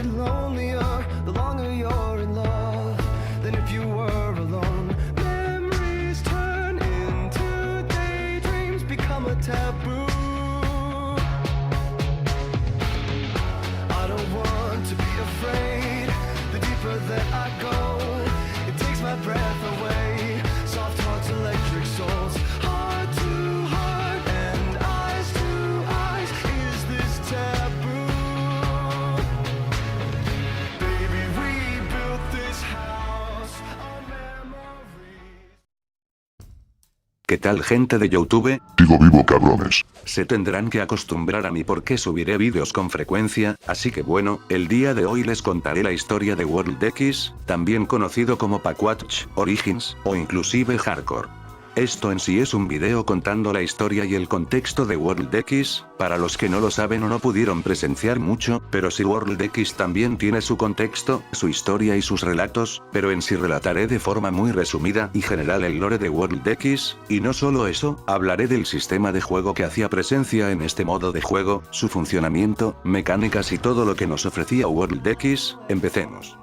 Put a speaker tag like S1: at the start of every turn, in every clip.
S1: get lonelier the longer you're in love than if you were alone. Memories turn into daydreams, become a taboo. I don't want to be afraid. The deeper that I go, it takes my breath away. Soft hearts, electric souls, heart to heart and eyes to eyes. Is this taboo? Baby, we built this house on memories.
S2: ¿Qué tal, gente de YouTube?
S3: Digo vivo, cabrones.
S2: Se tendrán que acostumbrar a mí porque subiré vídeos con frecuencia, así que bueno, el día de hoy les contaré la historia de World X, también conocido como Packwatch, Origins, o inclusive Hardcore. Esto en sí es un video contando la historia y el contexto de World X, para los que no lo saben o no pudieron presenciar mucho, pero sí World X también tiene su contexto, su historia y sus relatos, pero en sí relataré de forma muy resumida y general el lore de World X, y no solo eso, hablaré del sistema de juego que hacía presencia en este modo de juego, su funcionamiento, mecánicas y todo lo que nos ofrecía World X. Empecemos.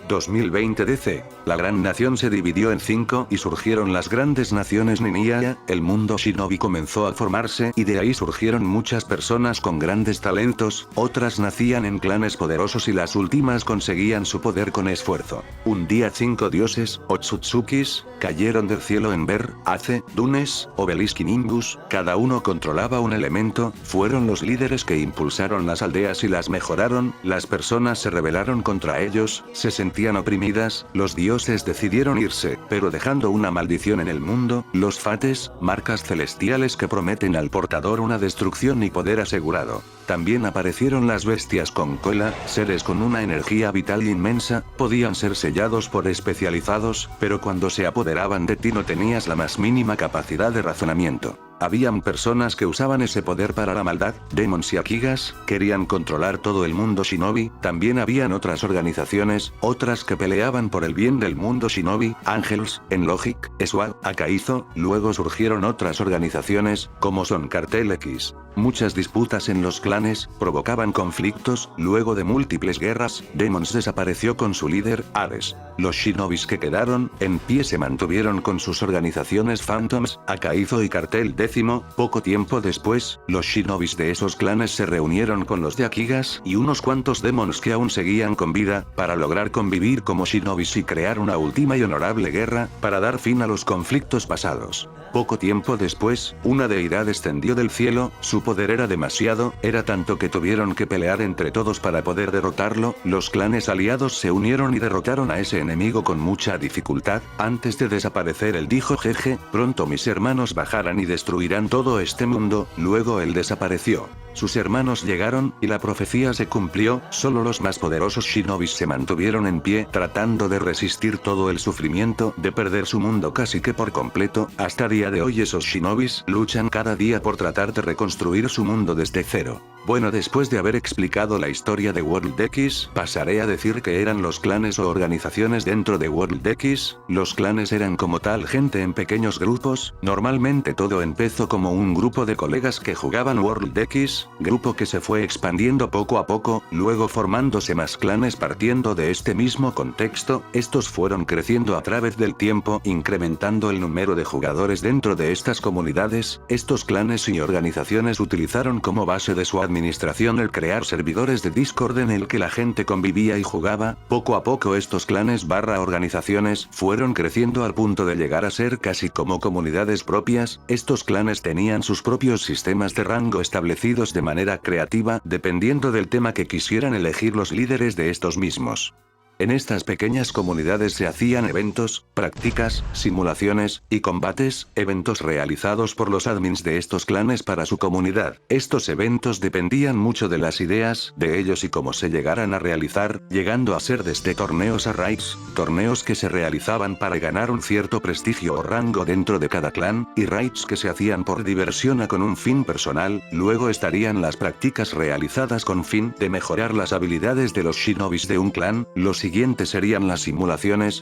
S2: 2020 DC. La gran nación se dividió en 5 y surgieron las grandes naciones ninja, el mundo shinobi comenzó a formarse y de ahí surgieron muchas personas con grandes talentos, otras nacían en clanes poderosos y las últimas conseguían su poder con esfuerzo. Un día 5 dioses, Otsutsukis, cayeron del cielo en Ver, Ace, Dunes, Obelisk y Nimbus, cada uno controlaba un elemento, fueron los líderes que impulsaron las aldeas y las mejoraron, las personas se rebelaron contra ellos, se sentían oprimidas, los dioses decidieron irse, pero dejando una maldición en el mundo, los Fates, marcas celestiales que prometen al portador una destrucción y poder asegurado. También aparecieron las bestias con cola, seres con una energía vital inmensa, podían ser sellados por especializados, pero cuando se apoderaban de ti no tenías la más mínima capacidad de razonamiento. Habían personas que usaban ese poder para la maldad, demons y akigas, querían controlar todo el mundo shinobi, también habían otras organizaciones, otras que peleaban por el bien del mundo shinobi, Angels, Enlogic, SWAT, Akaizo, luego surgieron otras organizaciones, como son Cartel X. Muchas disputas en los clanes, provocaban conflictos, luego de múltiples guerras, Demons desapareció con su líder, Ares. Los shinobis que quedaron, en pie se mantuvieron con sus organizaciones Phantoms, Akaizo y Cartel X. Poco tiempo después, los shinobis de esos clanes se reunieron con los de Akigas y unos cuantos demons que aún seguían con vida, para lograr convivir como shinobis y crear una última y honorable guerra, para dar fin a los conflictos pasados. Poco tiempo después, una deidad descendió del cielo, su poder era demasiado, era tanto que tuvieron que pelear entre todos para poder derrotarlo, los clanes aliados se unieron y derrotaron a ese enemigo con mucha dificultad, antes de desaparecer él dijo jeje, pronto mis hermanos bajarán y destruirán todo este mundo, luego él desapareció. Sus hermanos llegaron, y la profecía se cumplió, solo los más poderosos shinobis se mantuvieron en pie, tratando de resistir todo el sufrimiento, de perder su mundo casi que por completo, hasta día de hoy esos shinobis luchan cada día por tratar de reconstruir su mundo desde cero. Bueno, después de haber explicado la historia de World X, pasaré a decir que eran los clanes o organizaciones dentro de World X. Los clanes eran como tal gente en pequeños grupos, normalmente todo empezó como un grupo de colegas que jugaban World X, grupo que se fue expandiendo poco a poco, luego formándose más clanes partiendo de este mismo contexto, estos fueron creciendo a través del tiempo, incrementando el número de jugadores dentro de estas comunidades, estos clanes y organizaciones utilizaron como base de su administración el crear servidores de Discord en el que la gente convivía y jugaba, poco a poco estos clanes / organizaciones fueron creciendo al punto de llegar a ser casi como comunidades propias, estos clanes tenían sus propios sistemas de rango establecidos de manera creativa, dependiendo del tema que quisieran elegir los líderes de estos mismos. En estas pequeñas comunidades se hacían eventos, prácticas, simulaciones, y combates, eventos realizados por los admins de estos clanes para su comunidad. Estos eventos dependían mucho de las ideas de ellos y cómo se llegaran a realizar, llegando a ser desde torneos a raids, torneos que se realizaban para ganar un cierto prestigio o rango dentro de cada clan, y raids que se hacían por diversión o con un fin personal, luego estarían las prácticas realizadas con fin de mejorar las habilidades de los shinobis de un clan, los siguiente serían las simulaciones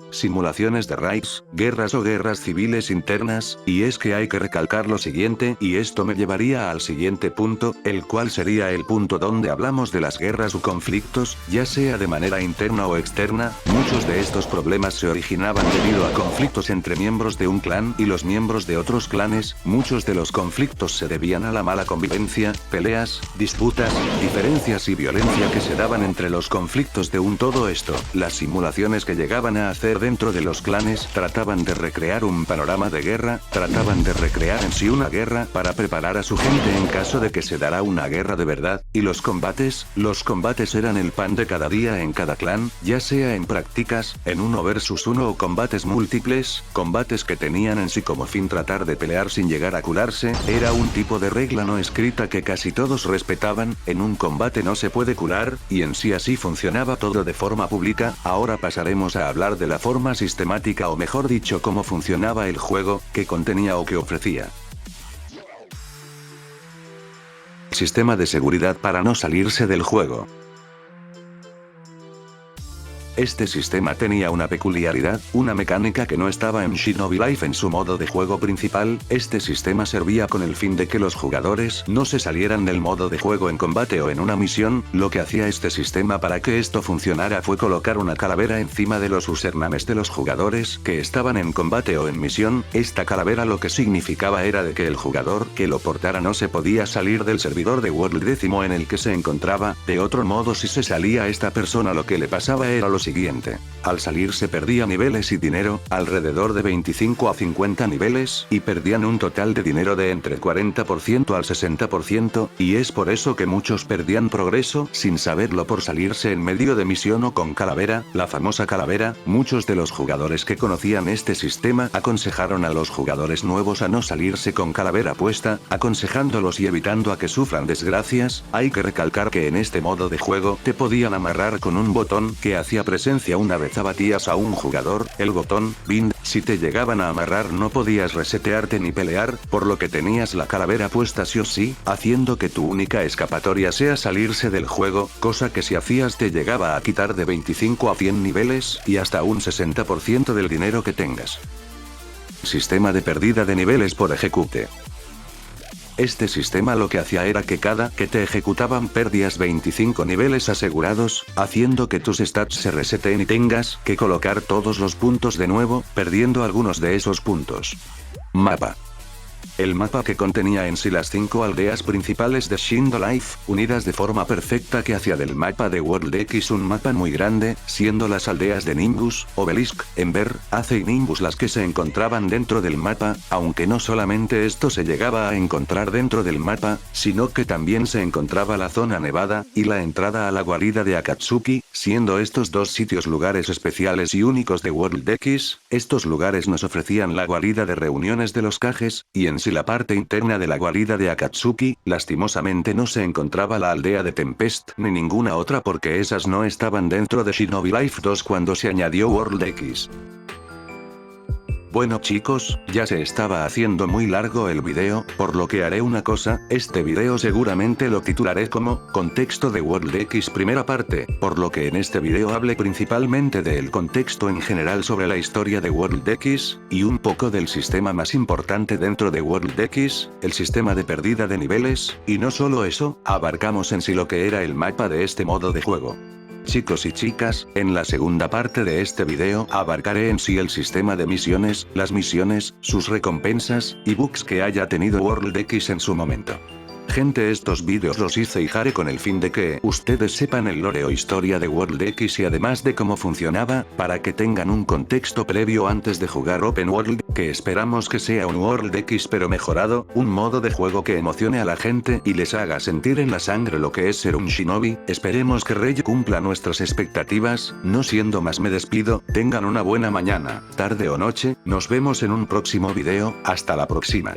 S2: de raids, guerras o guerras civiles internas, y es que hay que recalcar lo siguiente, y esto me llevaría al siguiente punto, el cual sería el punto donde hablamos de las guerras u conflictos, ya sea de manera interna o externa. Muchos de estos problemas se originaban debido a conflictos entre miembros de un clan y los miembros de otros clanes. Muchos de los conflictos se debían a la mala convivencia, peleas, disputas, diferencias y violencia que se daban entre los conflictos de un todo esto. Las simulaciones que llegaban a hacer dentro de los clanes trataban de recrear un panorama de guerra, trataban de recrear en sí una guerra para preparar a su gente en caso de que se dará una guerra de verdad. Y los combates eran el pan de cada día en cada clan, ya sea en prácticas, en 1 versus 1 o combates múltiples, combates que tenían en sí como fin tratar de pelear sin llegar a cularse. Era un tipo de regla no escrita que casi todos respetaban. En un combate no se puede cular, y en sí así funcionaba todo de forma pública. Ahora pasaremos a hablar de la forma sistemática, o mejor dicho cómo funcionaba el juego, qué contenía o qué ofrecía. Sistema de seguridad para no salirse del juego. Este sistema tenía una peculiaridad, una mecánica que no estaba en Shinobi Life en su modo de juego principal. Este sistema servía con el fin de que los jugadores no se salieran del modo de juego en combate o en una misión. Lo que hacía este sistema para que esto funcionara fue colocar una calavera encima de los usernames de los jugadores que estaban en combate o en misión. Esta calavera lo que significaba era de que el jugador que lo portara no se podía salir del servidor de World Décimo en el que se encontraba. De otro modo, si se salía esta persona, lo que le pasaba era lo siguiente: al salir se perdía niveles y dinero, alrededor de 25 a 50 niveles, y perdían un total de dinero de entre 40% al 60%, y es por eso que muchos perdían progreso sin saberlo por salirse en medio de misión o con calavera, la famosa calavera. Muchos de los jugadores que conocían este sistema aconsejaron a los jugadores nuevos a no salirse con calavera puesta, aconsejándolos y evitando a que sufran desgracias. Hay que recalcar que en este modo de juego te podían amarrar con un botón que hacía presencia una vez abatías a un jugador, el botón bind. Si te llegaban a amarrar no podías resetearte ni pelear, por lo que tenías la calavera puesta sí o sí, haciendo que tu única escapatoria sea salirse del juego, cosa que si hacías te llegaba a quitar de 25 a 100 niveles, y hasta un 60% del dinero que tengas. Sistema de pérdida de niveles por ejecute. Este sistema lo que hacía era que cada que te ejecutaban perdías 25 niveles asegurados, haciendo que tus stats se reseten y tengas que colocar todos los puntos de nuevo, perdiendo algunos de esos puntos. Mapa. El mapa, que contenía en sí las 5 aldeas principales de Shindo Life, unidas de forma perfecta, que hacía del mapa de World X un mapa muy grande, siendo las aldeas de Nimbus, Obelisk, Ember, Ace y Nimbus las que se encontraban dentro del mapa, aunque no solamente esto se llegaba a encontrar dentro del mapa, sino que también se encontraba la zona nevada, y la entrada a la guarida de Akatsuki, siendo estos dos sitios lugares especiales y únicos de World X. Estos lugares nos ofrecían la guarida de reuniones de los Kages, y en sí la parte interna de la guarida de Akatsuki. Lastimosamente no se encontraba la aldea de Tempest ni ninguna otra, porque esas no estaban dentro de Shinobi Life 2 cuando se añadió World X. Bueno chicos, ya se estaba haciendo muy largo el video, por lo que haré una cosa. Este video seguramente lo titularé como Contexto de World X primera parte, por lo que en este video hable principalmente del contexto en general sobre la historia de World X, y un poco del sistema más importante dentro de World X, el sistema de pérdida de niveles, y no solo eso, abarcamos en sí lo que era el mapa de este modo de juego. Chicos y chicas, en la segunda parte de este video abarcaré en sí el sistema de misiones, las misiones, sus recompensas, y bugs que haya tenido World X en su momento. Gente, estos vídeos los hice y haré con el fin de que ustedes sepan el lore o historia de World X y además de cómo funcionaba, para que tengan un contexto previo antes de jugar Open World, que esperamos que sea un World X pero mejorado, un modo de juego que emocione a la gente y les haga sentir en la sangre lo que es ser un shinobi. Esperemos que Rey cumpla nuestras expectativas. No siendo más, me despido. Tengan una buena mañana, tarde o noche. Nos vemos en un próximo video. Hasta la próxima.